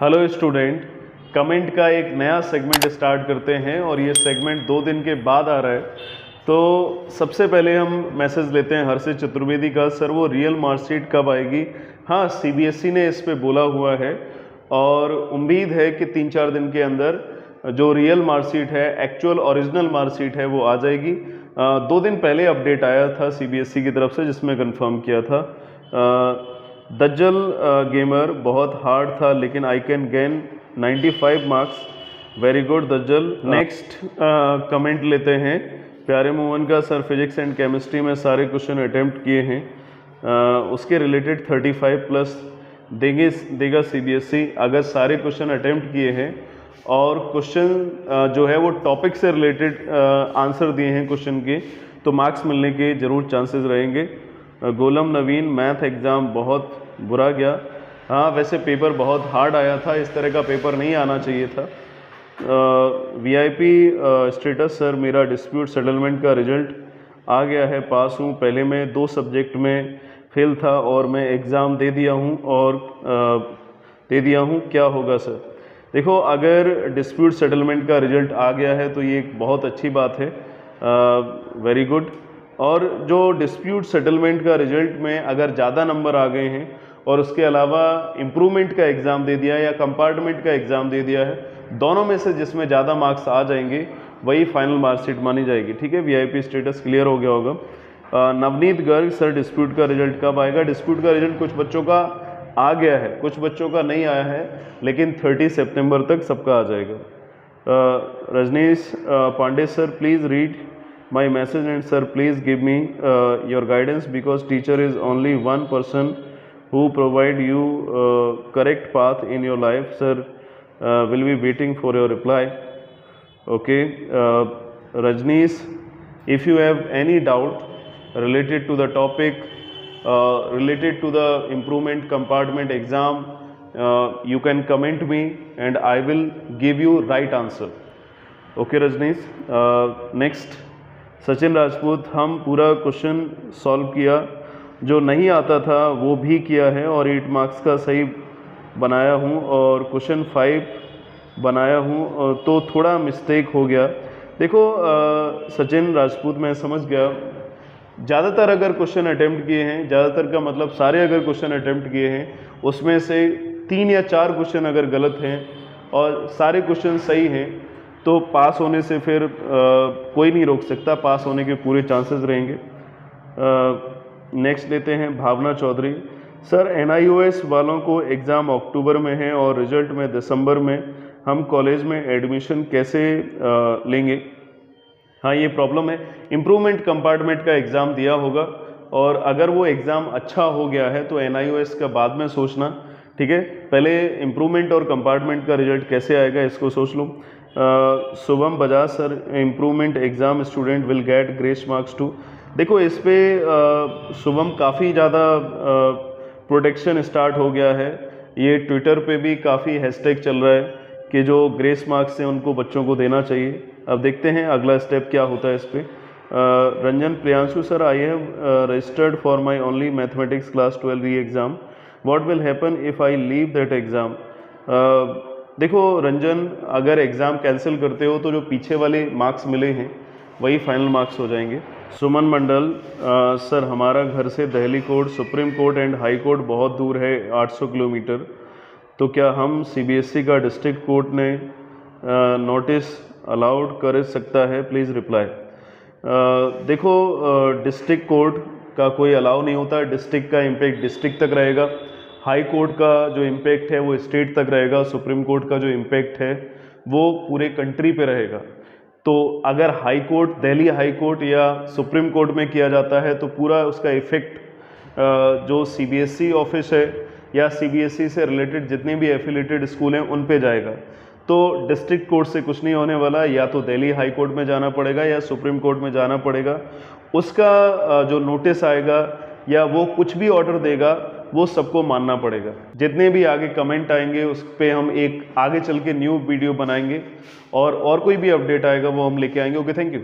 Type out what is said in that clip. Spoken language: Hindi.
हेलो स्टूडेंट, कमेंट का एक नया सेगमेंट स्टार्ट करते हैं और ये सेगमेंट 2 दिन के बाद आ रहा है। तो सबसे पहले हम मैसेज लेते हैं हर्षित चतुर्वेदी का। सर वो रियल मार्कशीट कब आएगी? हाँ, सीबीएसई ने इस पे बोला हुआ है और उम्मीद है कि 3-4 दिन के अंदर जो रियल मार्कशीट है, एक्चुअल ओरिजिनल मार्कशीट है, वो आ जाएगी। 2 दिन पहले अपडेट आया था सीबीएसई की तरफ से जिसमें कंफर्म किया था। दज्जल गेमर बहुत हार्ड था लेकिन I can gain 95 marks. Very good दज्जल। नेक्स्ट कमेंट लेते हैं प्यारे मोहन का। सर फिजिक्स एंड केमिस्ट्री में सारे क्वेश्चन अटेम्प्ट किए हैं, उसके रिलेटेड 35 प्लस देगा सीबीएसई अगर सारे क्वेश्चन अटेम्प्ट किए हैं और क्वेश्चन जो है वो टॉपिक से रिलेटेड आंसर दिए हैं क्वेश्चन के, तो मार्क्स मिलने के ज़रूर चांसेस रहेंगे। गोलम नवीन, मैथ एग्ज़ाम बहुत बुरा गया। हाँ, वैसे पेपर बहुत हार्ड आया था, इस तरह का पेपर नहीं आना चाहिए था। वीआईपी स्टेटस, सर मेरा डिस्प्यूट सेटलमेंट का रिजल्ट आ गया है, पास हूँ। पहले मैं 2 सब्जेक्ट में फेल था और मैं एग्ज़ाम दे दिया हूँ क्या होगा सर? देखो, अगर डिस्प्यूट सेटलमेंट का रिजल्ट आ गया है तो ये एक बहुत अच्छी बात है, वेरी गुड। और जो डिस्प्यूट सेटलमेंट का रिजल्ट में अगर ज़्यादा नंबर आ गए हैं और उसके अलावा इम्प्रूवमेंट का एग्ज़ाम दे दिया है या कंपार्टमेंट का एग्ज़ाम दे दिया है, दोनों में से जिसमें ज़्यादा मार्क्स आ जाएंगे वही फाइनल मार्कशीट मानी जाएगी। ठीक है, वीआईपी स्टेटस क्लियर हो गया होगा। नवनीत गर्ग, सर डिस्प्यूट का रिजल्ट कब आएगा? डिस्प्यूट का रिजल्ट कुछ बच्चों का आ गया है, कुछ बच्चों का नहीं आया है, लेकिन 30 सितंबर तक सबका आ जाएगा। Rajneesh Pandey, sir please read my message and sir please give me your guidance because teacher is only one person who provide you correct path in your life. Sir will be waiting for your reply. Okay, Rajneesh, if you have any doubt related to the topic, related to the improvement compartment exam, you can comment me and I will give you right answer. Okay Rajneesh, next Sachin Rajput, हम पूरा क्वेश्चन सॉल्व किया, जो नहीं आता था वो भी किया है और 8 मार्क्स का सही बनाया हूँ और क्वेश्चन 5 बनाया हूँ, तो थोड़ा मिस्टेक हो गया। देखो सचिन राजपूत, मैं समझ गया, ज़्यादातर अगर क्वेश्चन अटेम्प्ट किए हैं, ज़्यादातर का मतलब सारे अगर क्वेश्चन अटेम्प्ट किए हैं, उसमें से 3 या 4 क्वेश्चन अगर गलत हैं और सारे क्वेश्चन सही हैं, तो पास होने से फिर कोई नहीं रोक सकता, पास होने के पूरे चांसेस रहेंगे। नेक्स्ट लेते हैं भावना चौधरी। सर एनआईओएस वालों को एग्ज़ाम अक्टूबर में है और रिजल्ट में दिसंबर में, हम कॉलेज में एडमिशन कैसे लेंगे? हाँ, ये प्रॉब्लम है। इम्प्रूवमेंट कंपार्टमेंट का एग्ज़ाम दिया होगा और अगर वो एग्ज़ाम अच्छा हो गया है तो एनआईओएस का बाद में सोचना, ठीक है? पहले इम्प्रूवमेंट और कंपार्टमेंट का रिजल्ट कैसे आएगा इसको सोच लो। Shubham Bajaj, sir improvement exam student will get grace marks too. देखो, इस पे शुभम काफ़ी ज़्यादा प्रोटेक्शन स्टार्ट हो गया है, ये ट्विटर पे भी काफ़ी हैशटैग चल रहा है कि जो ग्रेस मार्क्स हैं उनको बच्चों को देना चाहिए। अब देखते हैं अगला स्टेप क्या होता है इस पर। Ranjan Priyanshu, sir I have registered for my only mathematics class 12 री exam, what will happen if I leave that exam? देखो रंजन, अगर एग्ज़ाम कैंसिल करते हो तो जो पीछे वाले मार्क्स मिले हैं वही फाइनल मार्क्स हो जाएंगे। सुमन मंडल, सर हमारा घर से Delhi court, supreme court and high court बहुत दूर है, 800 किलोमीटर, तो क्या हम सीबीएसई का डिस्ट्रिक्ट कोर्ट ने नोटिस अलाउड कर सकता है? Please reply. देखो, डिस्ट्रिक्ट कोर्ट का कोई अलाउ नहीं होता, डिस्ट्रिक्ट का इम्पैक्ट डिस्ट्रिक्ट तक रहेगा, हाई कोर्ट का जो इम्पैक्ट है वो स्टेट तक रहेगा, सुप्रीम कोर्ट का जो इम्पैक्ट है वो पूरे कंट्री पे रहेगा। तो अगर high court, Delhi high court या सुप्रीम कोर्ट में किया जाता है तो पूरा उसका इफ़ेक्ट जो सीबीएसई ऑफिस है या सीबीएसई से रिलेटेड जितने भी एफिलेटेड स्कूल हैं उन पे जाएगा। तो डिस्ट्रिक्ट कोर्ट से कुछ नहीं होने वाला, या तो दिल्ली हाई कोर्ट में जाना पड़ेगा या सुप्रीम कोर्ट में जाना पड़ेगा। उसका जो नोटिस आएगा या वो कुछ भी ऑर्डर देगा वो सबको मानना पड़ेगा। जितने भी आगे कमेंट आएंगे उस पर हम एक आगे चल के न्यू वीडियो बनाएंगे और कोई भी अपडेट आएगा वो हम लेके आएंगे। Okay, thank you.